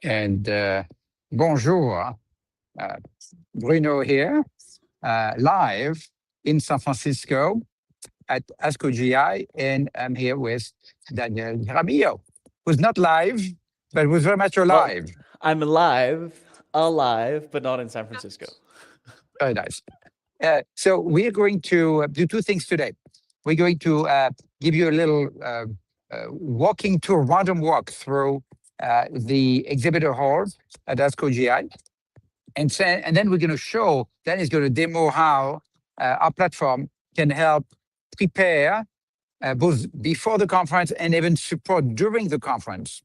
And bonjour, Bruno here, live in San Francisco at ASCO GI, and I'm here with Daniel Ramillo, who's not live, but was very much Well, alive. I'm alive, but not in San Francisco. Very nice. So we're going to do two things today. We're going to give you a little walking tour, random walk through the exhibitor hall at ASCO GI. And then we're going to show, then it's going to demo how our platform can help prepare both before the conference and even support during the conference.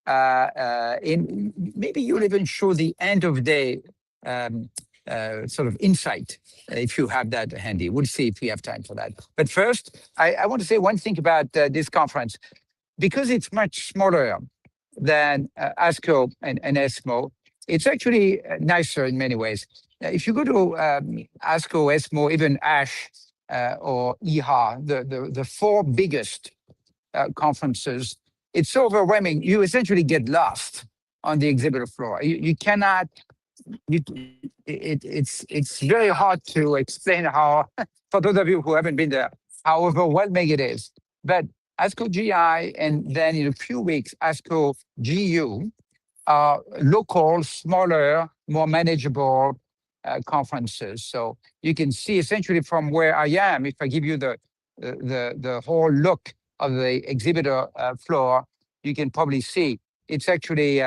Maybe you'll even show the end of day sort of insight if you have that handy. We'll see if we have time for that. But first, I want to say one thing about this conference. Because it's much smaller than ASCO and ESMO, it's actually nicer in many ways. If you go to ASCO, ESMO, even ASH or EHA, the four biggest conferences, it's so overwhelming. You essentially get lost on the exhibitor floor. You cannot. It's very hard to explain how, for those of you who haven't been there, how overwhelming it is. But ASCO GI and then in a few weeks, ASCO GU are local, smaller, more manageable conferences. So you can see essentially from where I am, if I give you the whole look of the exhibitor floor, you can probably see it's actually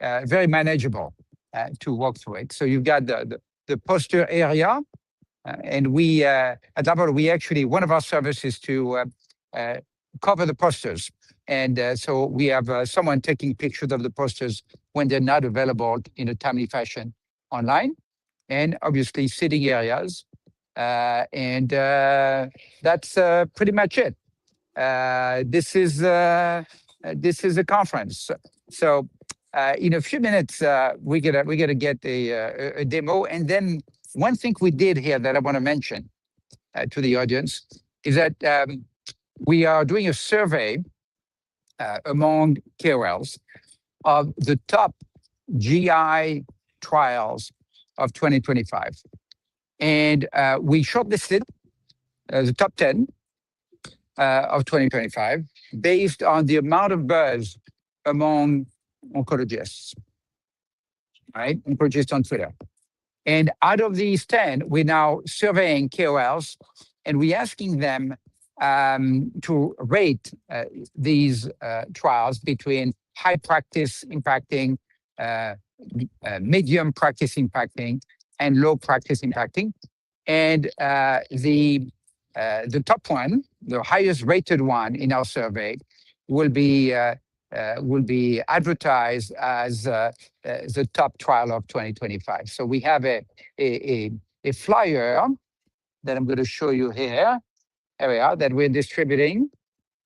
very manageable to walk through it. So you've got the poster area, and we at LARVOL, we actually, one of our services to cover the posters. And so we have someone taking pictures of the posters when they're not available in a timely fashion online, and obviously sitting areas. And that's pretty much it. This is a conference. So in a few minutes, we're gonna get a demo. And then one thing we did here that I want to mention to the audience is that we are doing a survey among KOLs of the top GI trials of 2025. And we shortlisted the top 10 of 2025 based on the amount of buzz among oncologists, right? Oncologists on Twitter. And out of these 10, we're now surveying KOLs, and we're asking them to rate these trials between high practice impacting, medium practice impacting, and low practice impacting. And the top one, the highest rated one in our survey, will be advertised as the top trial of 2025. So we have a flyer that I'm going to show you here. There we are, that we're distributing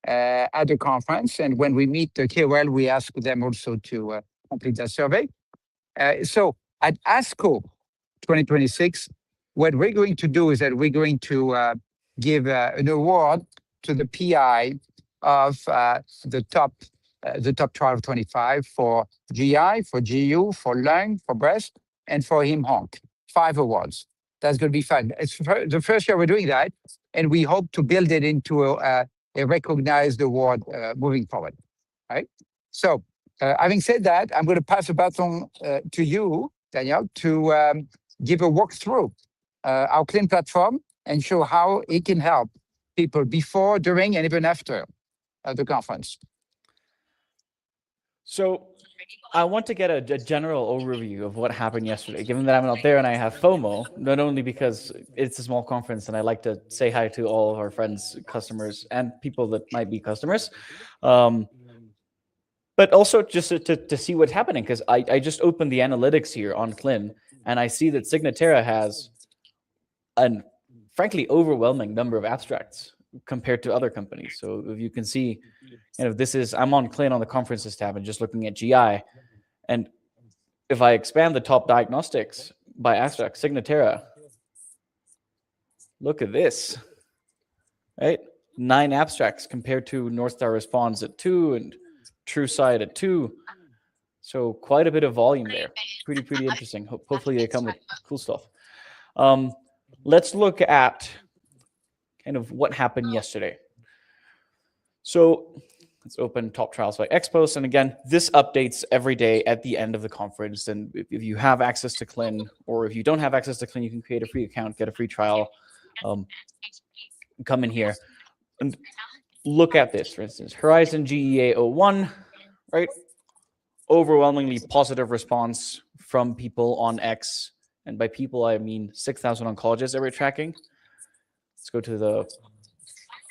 at the conference. And when we meet the KOL, we ask them also to complete that survey. So at ASCO 2026, what we're going to do is that we're going to give an award to the PI of the top trial of 25 for GI, for GU, for lung, for breast, and for HemOnc. 5 awards. That's going to be fun. It's the first year we're doing that, and we hope to build it into a recognized award moving forward. Right? So, having said that, I'm going to pass the baton to you, Daniel, to give a walkthrough our clean platform and show how it can help people before, during, and even after the conference. So I want to get a general overview of what happened yesterday, given that I'm not there and I have FOMO, not only because it's a small conference and I like to say hi to all of our friends, customers, and people that might be customers, but also just to see what's happening, because I just opened the analytics here on Clin, and I see that Signatera has an frankly overwhelming number of abstracts compared to other companies. So if you can see, I'm on Clin on the conferences tab and just looking at GI. And if I expand the top diagnostics by abstract, Signatera, look at this, right? 9 abstracts compared to North Star Response at 2 and TrueSight at 2. So quite a bit of volume there. Pretty interesting. Hopefully they come with cool stuff. Let's look at kind of what happened yesterday. So let's open top trials by Expos. And again, this updates every day at the end of the conference. And if you have access to Clin, or if you don't have access to Clin, you can create a free account, get a free trial, come in here and look at this. For instance, Horizon GEA01, right? Overwhelmingly positive response from people on X. And by people, I mean 6,000 oncologists that we're tracking. Let's go to the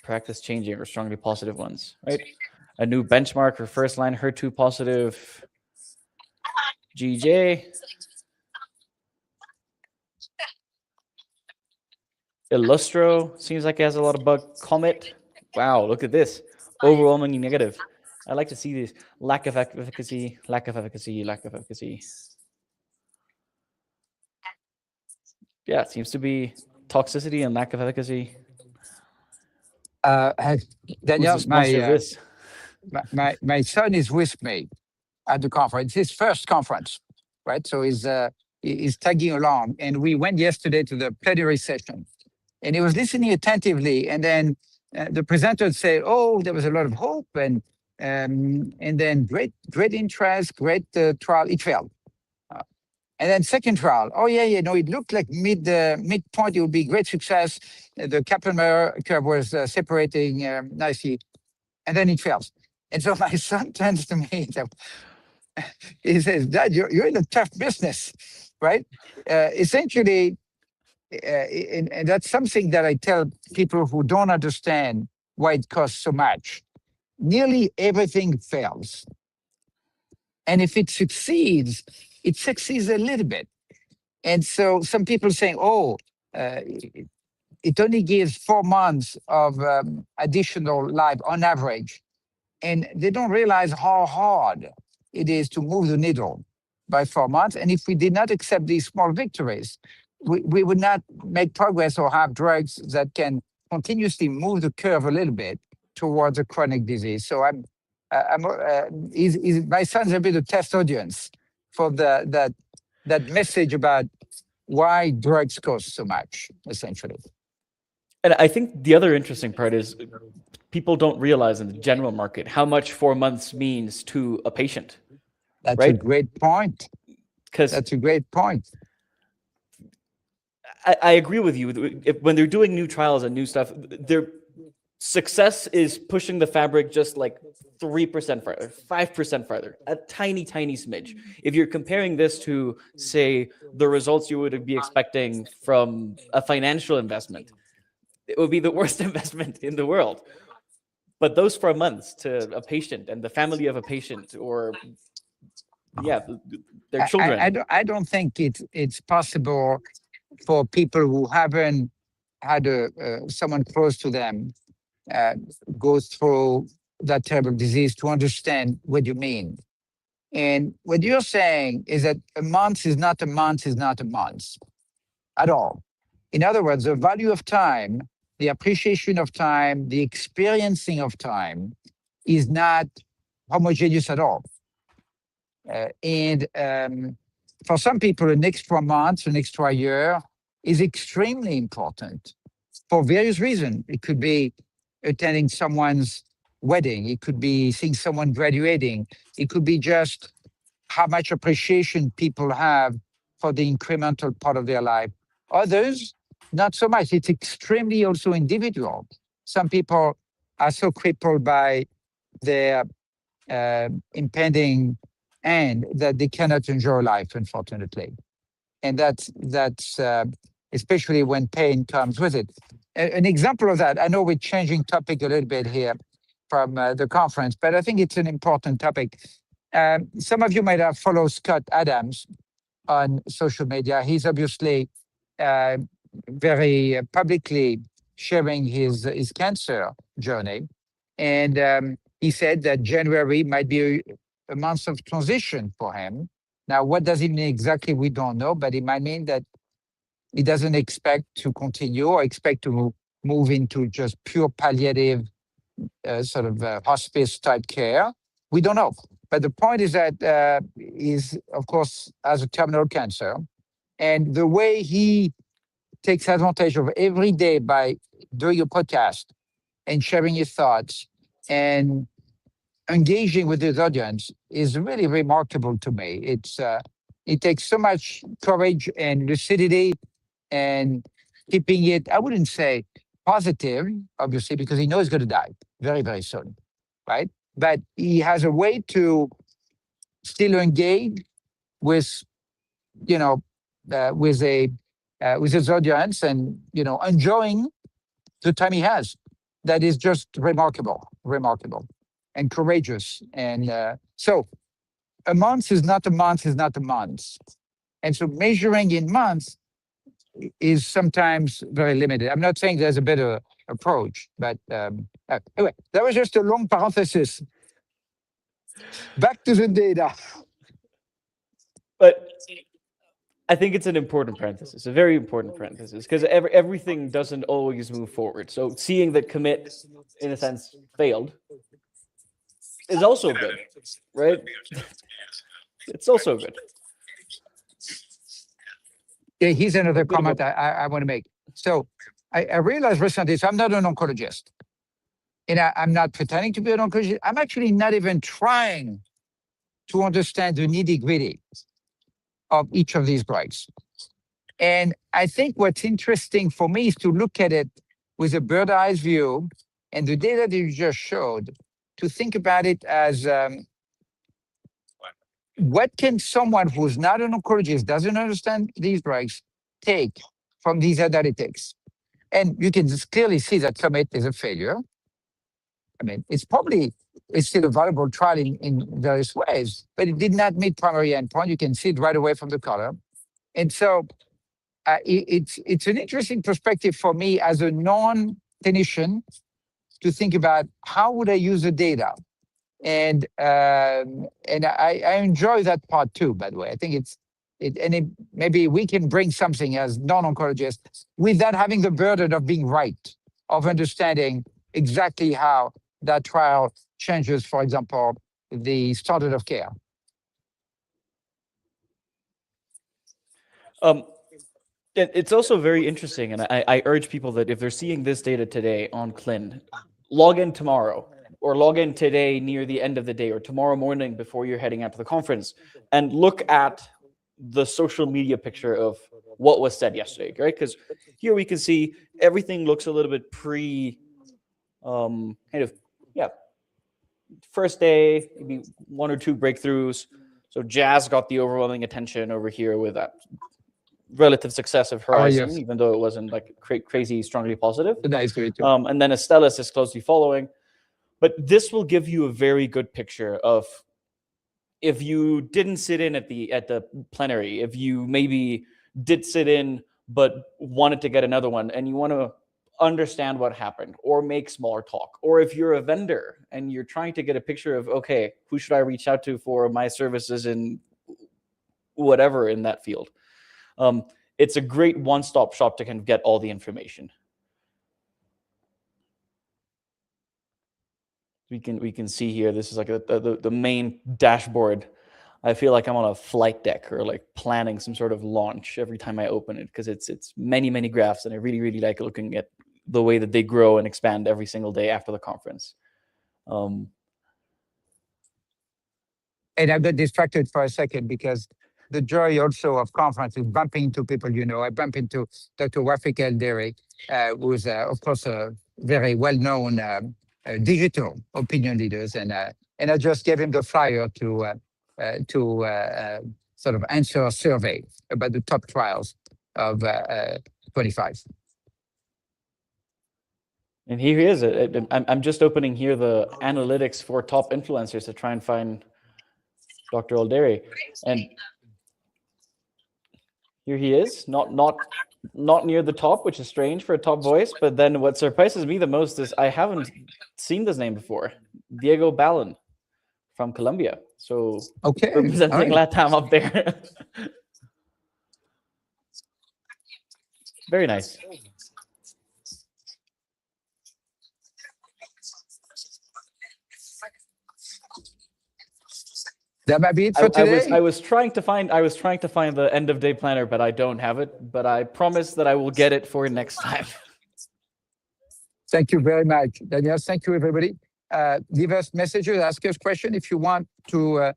practice changing or strongly positive ones, right? A new benchmark for first line HER2 positive GJ. Illustro seems like it has a lot of bug. Comet. Wow, look at this. Overwhelmingly negative. I like to see this. Lack of efficacy, lack of efficacy, lack of efficacy. Yeah, it seems to be toxicity and lack of efficacy. Daniel, Who's the sponsor of this? my son is with me at the conference. His first conference, right? So he's tagging along. And we went yesterday to the plenary session. And he was listening attentively. And then the presenter said, "Oh, there was a lot of hope, and then great interest, great trial. It failed." And then second trial, "Oh yeah, it looked like midpoint, it would be great success. The Kaplan-Meier curve was separating nicely, and then it fails." And so my son turns to me, he says, "Dad, you're in a tough business, right?" Essentially, and that's something that I tell people who don't understand why it costs so much. Nearly everything fails. And if it succeeds a little bit. And so some people saying, "Oh, it only gives 4 months of additional life on average." And they don't realize how hard it is to move the needle by 4 months. And if we did not accept these small victories, we would not make progress or have drugs that can continuously move the curve a little bit towards a chronic disease. So my son's a bit of test audience for that message about why drugs cost so much, essentially. And I think the other interesting part is people don't realize in the general market how much 4 months means to a patient. That's right? a great point. That's a great point. I agree with you. When they're doing new trials and new stuff, their success is pushing the fabric just like 3% farther, 5% farther, a tiny smidge. If you're comparing this to, say, the results you would be expecting from a financial investment, it would be the worst investment in the world. But those 4 months to a patient and the family of a patient, or their children. I don't think it's possible for people who haven't had someone close to them go through that terrible disease to understand what you mean. And what you're saying is that a month is not a month at all. In other words, the value of time, the appreciation of time, the experiencing of time is not homogeneous at all. And for some people, an extra month, an extra year is extremely important for various reasons. It could be attending someone's wedding. It could be seeing someone graduating. It could be just how much appreciation people have for the incremental part of their life. Others, not so much. It's extremely also individual. Some people are so crippled by their impending end that they cannot enjoy life, unfortunately. And that's especially when pain comes with it. An example of that, I know we're changing topic a little bit here from the conference, but I think it's an important topic. Some of you might have followed Scott Adams on social media. He's obviously very publicly sharing his cancer journey. And he said that January might be a month of transition for him. Now, what does it mean exactly? We don't know, but it might mean that he doesn't expect to continue or expect to move into just pure palliative sort of hospice type care. We don't know. But the point is that he's, of course, has a terminal cancer. And the way he takes advantage of every day by doing a podcast and sharing his thoughts and engaging with his audience is really remarkable to me. It takes so much courage and lucidity and keeping it, I wouldn't say positive, obviously, because he knows he's going to die very, very soon, right? But he has a way to still engage with, you know, with a with his audience and enjoying the time he has. That is just remarkable, remarkable, and courageous. And so a month is not a month is not a month, and so measuring in months is sometimes very limited. I'm not saying there's a better approach, but anyway, that was just a long parenthesis. Back to the data. But I think it's an important parenthesis, a very important parenthesis, because everything doesn't always move forward. So seeing that commit, in a sense, failed is also good, right? It's also good. Yeah, here's another Bit of a- comment I want to make. So I realized recently, so I'm not an oncologist, and I'm not pretending to be an oncologist. I'm actually not even trying to understand the nitty-gritty of each of these drugs. And I think what's interesting for me is to look at it with a bird's eye view and the data that you just showed, to think about it as what can someone who's not an oncologist, doesn't understand these drugs, take from these analytics? And you can just clearly see that Comet is a failure. I mean, it's still a valuable trial in various ways, but it did not meet primary endpoint. You can see it right away from the color. And so it's an interesting perspective for me as a non-clinician to think about how would I use the data. And I enjoy that part too, by the way. I think maybe we can bring something as non-oncologists without having the burden of being right, of understanding exactly how that trial changes, for example, the standard of care. It's also very interesting, and I urge people that if they're seeing this data today on Clin, log in tomorrow or log in today near the end of the day or tomorrow morning before you're heading out to the conference and look at the social media picture of what was said yesterday, right? Because here we can see everything looks a little bit first day, maybe one or two breakthroughs. So Jazz got the overwhelming attention over here with that relative success of Horizon, even though it wasn't like crazy strongly positive. Nice to meet you. And then Astellas is closely following. But this will give you a very good picture of if you didn't sit in at the plenary, if you maybe did sit in but wanted to get another one and you want to understand what happened or make smaller talk, or if you're a vendor and you're trying to get a picture of, okay, who should I reach out to for my services in whatever in that field. It's a great one-stop shop to kind of get all the information. We can see here, this is like the main dashboard. I feel like I'm on a flight deck or like planning some sort of launch every time I open it, because it's many graphs, and I really like looking at the way that they grow and expand every single day after the conference. And I got distracted for a second because the joy also of conference is bumping into people. I bump into Dr. Wafik El-Deri, who's of course a very well-known digital opinion leaders, and I just gave him the flyer to sort of answer a survey about the top trials of 25. And here he is. I'm just opening here the analytics for top influencers to try and find Dr. El-Deri. And here he is, not near the top, which is strange for a top voice. But then what surprises me the most is I haven't seen this name before. Diego Ballon from Colombia. So okay, representing right. LATAM up there. Very nice. That might be it for today. I was trying to find the end of day planner, but I don't have it. But I promise that I will get it for next time. Thank you very much, Daniel. Thank you, everybody. Give us messages, ask us questions. If you want to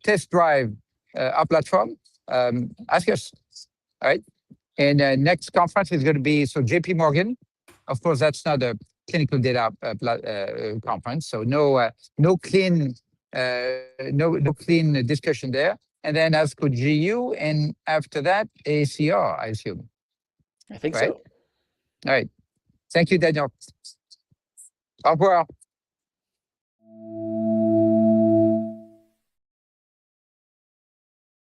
test drive our platform, ask us. All right. And next conference is going to be JP Morgan. Of course, that's not a clinical data conference, so no clean clean discussion there. And then ASCO GU, and after that ACR, I assume. I think right? so. All right. Thank you, Daniel. Au revoir.